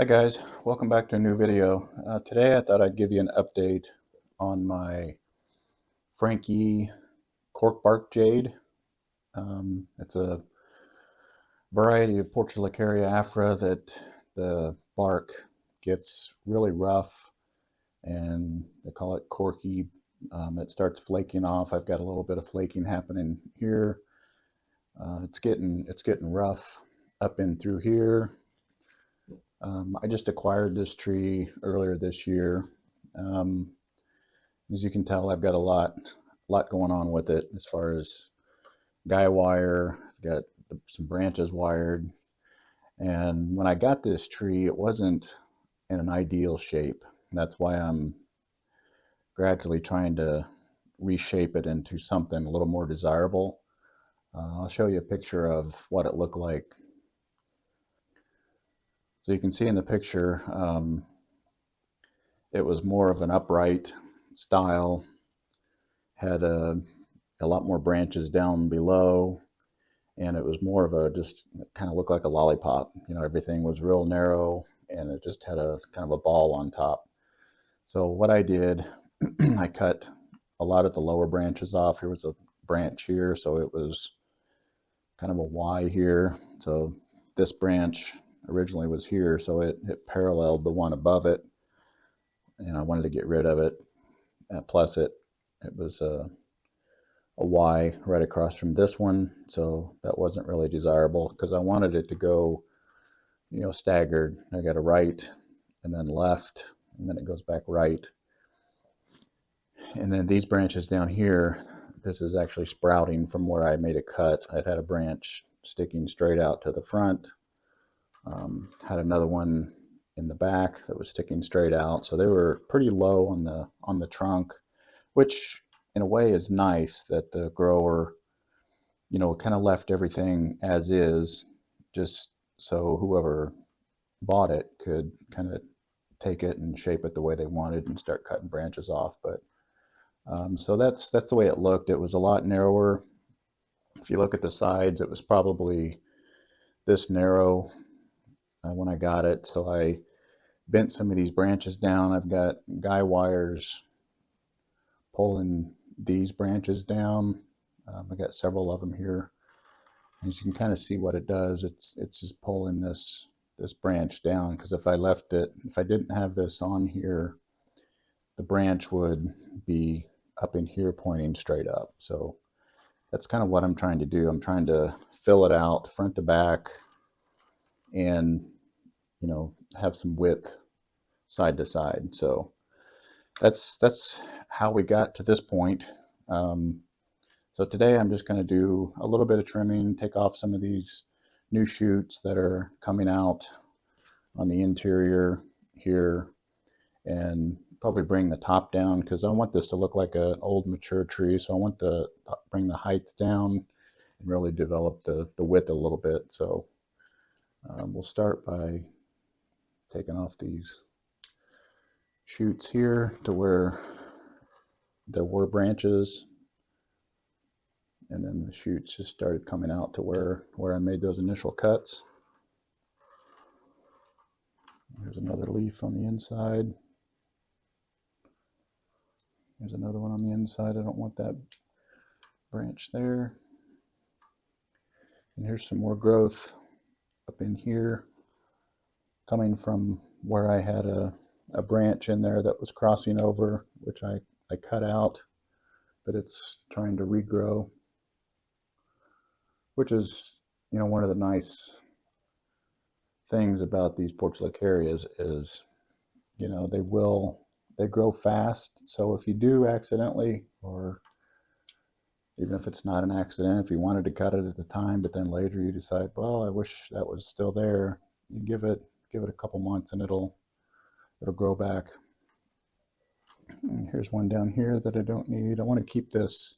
Hi guys, welcome back to a new video. Today I thought I'd give you an update on my Frank Yee cork bark jade. It's a variety of portulacaria afra that the bark gets really rough and they call it corky. It starts flaking off. I've got a little bit of flaking happening here. It's getting rough up in through here. I just acquired this tree earlier this year. As you can tell, I've got a lot going on with it as far as guy wire. I've got some branches wired. And when I got this tree, it wasn't in an ideal shape. That's why I'm gradually trying to reshape it into something a little more desirable. I'll show you a picture of what it looked like. So you can see in the picture, it was more of an upright style, had a lot more branches down below, and it was more of a just kind of looked like a lollipop. You know, everything was real narrow and it just had a kind of a ball on top. So what I did, I cut a lot of the lower branches off. Here was a branch here, so it was kind of a Y here. So this branch originally was here, so it paralleled the one above it, and I wanted to get rid of it. Plus it was a Y right across from this one, so that wasn't really desirable because I wanted it to go, you know, staggered. I got a right and then left, and then it goes back right. And then these branches down here, this is actually sprouting from where I made a cut. I'd had a branch sticking straight out to the front, had another one in the back that was sticking straight out, so they were pretty low on the trunk, which in a way is nice that the grower, you know, kind of left everything as is, just so whoever bought it could kind of take it and shape it the way they wanted and start cutting branches off. But so that's the way it looked. It was a lot narrower. If you look at the sides, it was probably this narrow when I got it. So I bent some of these branches down. I've got guy wires pulling these branches down. I got several of them here. As you can kind of see what it does, it's just pulling this branch down, because if I left it, if I didn't have this on here, the branch would be up in here pointing straight up. So that's kind of what I'm trying to do. I'm trying to fill it out front to back and, you know, have some width side to side. So that's how we got to this point. So today I'm just going to do a little bit of trimming, take off some of these new shoots that are coming out on the interior here, and probably bring the top down because I want this to look like an old mature tree. So I want to bring the height down and really develop the width a little bit. So we'll start by taking off these shoots here to where there were branches, and then the shoots just started coming out to where I made those initial cuts. There's another leaf on the inside. There's another one on the inside. I don't want that branch there. And here's some more growth up in here, coming from where I had a branch in there that was crossing over, which I cut out, but it's trying to regrow, which is, you know, one of the nice things about these portulacarias is, you know, they grow fast. So if you do accidentally, or even if it's not an accident, if you wanted to cut it at the time, but then later you decide, well, I wish that was still there, you give it a couple months and it'll grow back. And here's one down here that I don't need. I want to keep this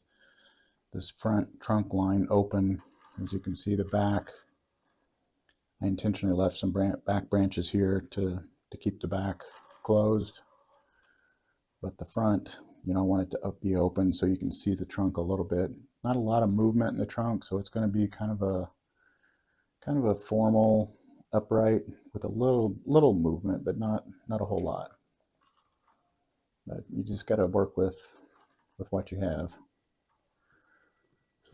front trunk line open. As you can see, the back, I intentionally left some back branches here to keep the back closed, but the front, you know, I want it to be open so you can see the trunk a little bit. Not a lot of movement in the trunk, so it's going to be kind of a formal upright with a little movement, but not a whole lot. But you just got to work with what you have. So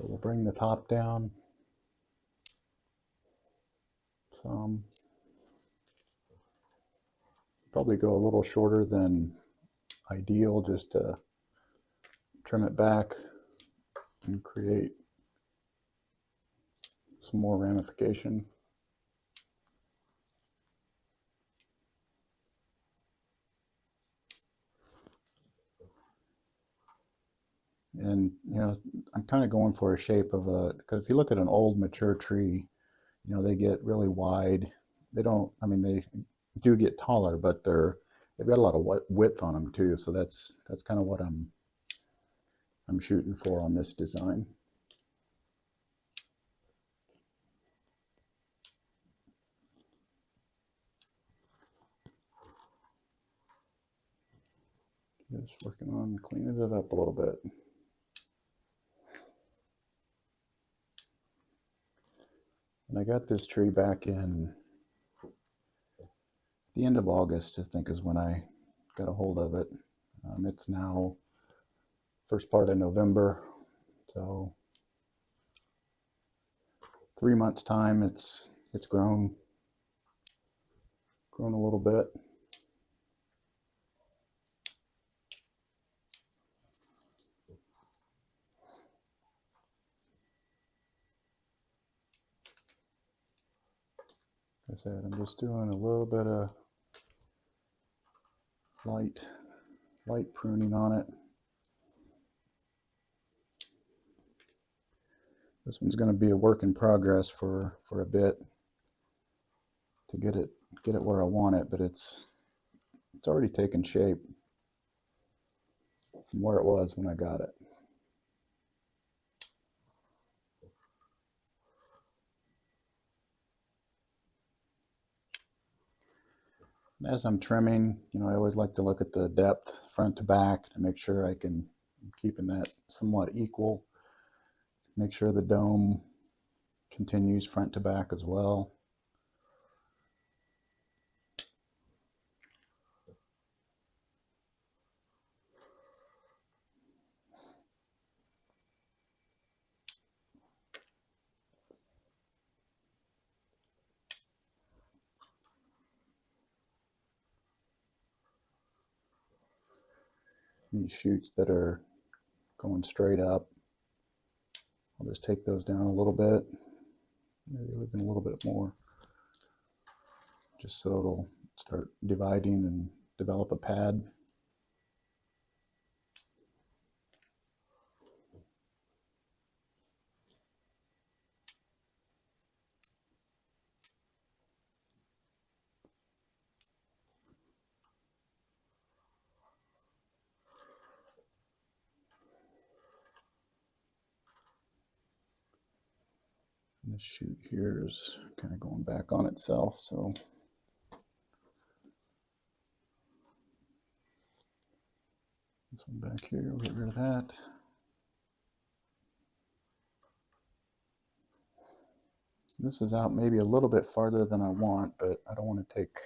we'll bring the top down some. Probably go a little shorter than ideal just to trim it back and create some more ramification. And I'm kind of going for a shape of a, because if you look at an old mature tree, they get really wide. They don't, I mean, they do get taller, but they've got a lot of width on them too. So that's kind of what I'm shooting for on this design. Just working on cleaning it up a little bit. And I got this tree back in the end of August, I think is when I got a hold of it. It's now first part of November, so 3 months time it's grown a little bit. Like I said, I'm just doing a little bit of light pruning on it. This one's going to be a work in progress for a bit to get it where I want it, but it's already taken shape from where it was when I got it. As I'm trimming, I always like to look at the depth front to back to make sure I'm keeping that somewhat equal. Make sure the dome continues front to back as well. These shoots that are going straight up, I'll just take those down a little bit, maybe even a little bit more, just so it'll start dividing and develop a pad. And this shoot here is kind of going back on itself, so this one back here, we'll get rid of that. This is out maybe a little bit farther than I want, but I don't want to take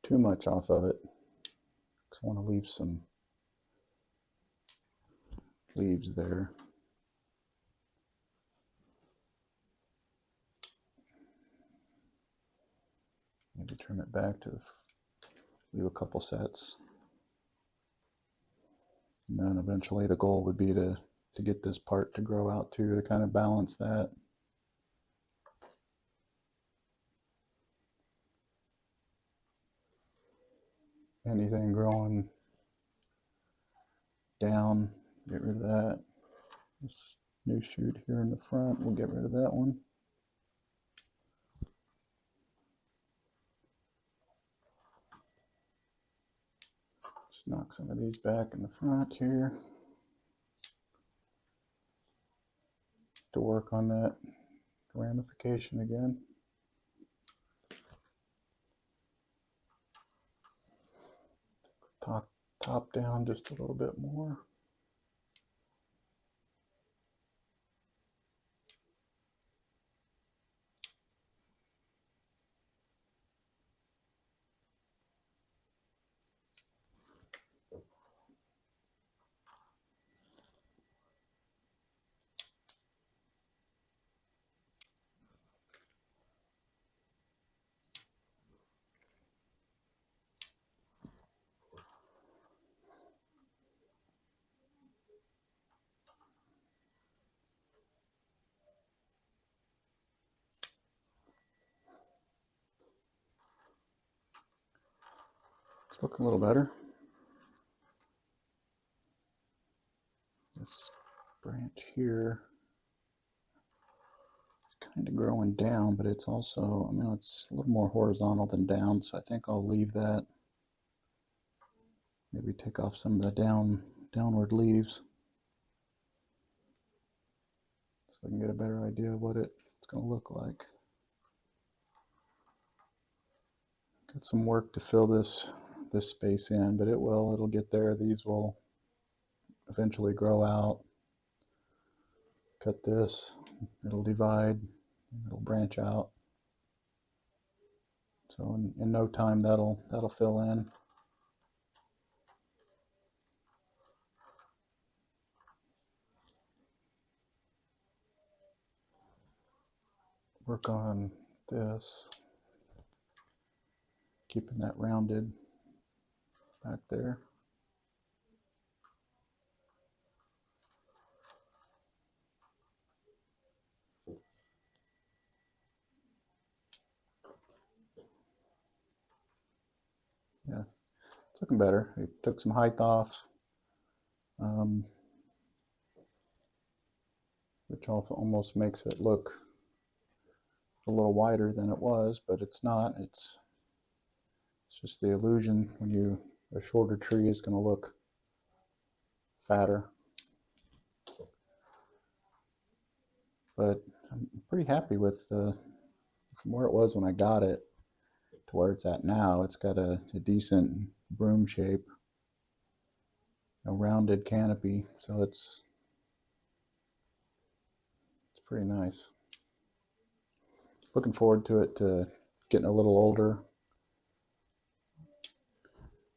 too much off of it because I want to leave some leaves there. Maybe trim it back to leave a couple sets. And then eventually the goal would be to get this part to grow out too, to kind of balance that. Anything growing down, get rid of that. This new shoot here in the front, we'll get rid of that one. Just knock some of these back in the front here to work on that ramification again. Top down just a little bit more. It's looking a little better. This branch here is kind of growing down, but it's also, I mean, it's a little more horizontal than down, so I think I'll leave that. Maybe take off some of the downward leaves so I can get a better idea of what it's going to look like. Got some work to fill this space in, but it'll get there. These will eventually grow out. Cut this, it'll divide, it'll branch out. So in no time that'll fill in. Work on this, keeping that rounded back there. Yeah, it's looking better. I took some height off, which also almost makes it look a little wider than it was, but it's not. It's just the illusion when a shorter tree is going to look fatter. But I'm pretty happy with from where it was when I got it to where it's at now. It's got a decent broom shape, a rounded canopy, so it's pretty nice. Looking forward to it getting a little older,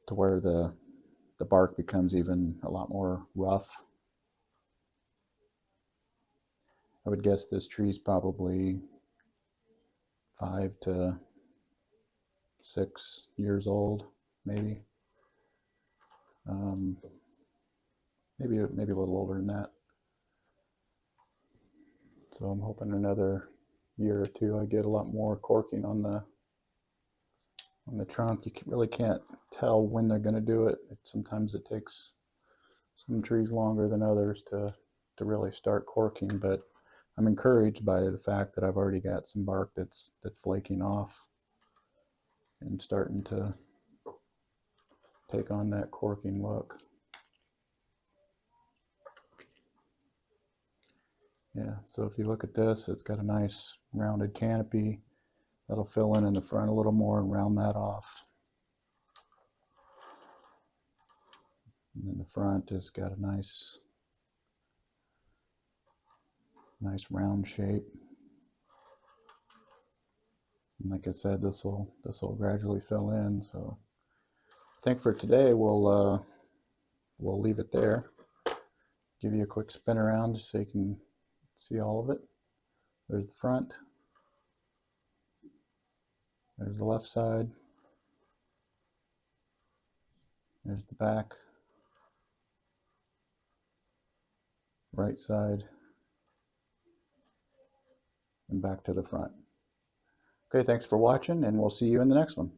to where the bark becomes even a lot more rough. I would guess this tree's probably 5 to 6 years old, maybe. Maybe a little older than that. So I'm hoping another year or two I get a lot more corking on the trunk. You really can't tell when they're going to do it. Sometimes it takes some trees longer than others to really start corking, but I'm encouraged by the fact that I've already got some bark that's flaking off and starting to take on that corking look. Yeah, so if you look at this, it's got a nice rounded canopy. That'll fill in the front a little more and round that off. And then the front has got a nice round shape. And like I said, this will gradually fill in. So I think for today we'll leave it there. Give you a quick spin around so you can see all of it. There's the front. There's the left side. There's the back. Right side. And back to the front. Okay, thanks for watching, and we'll see you in the next one.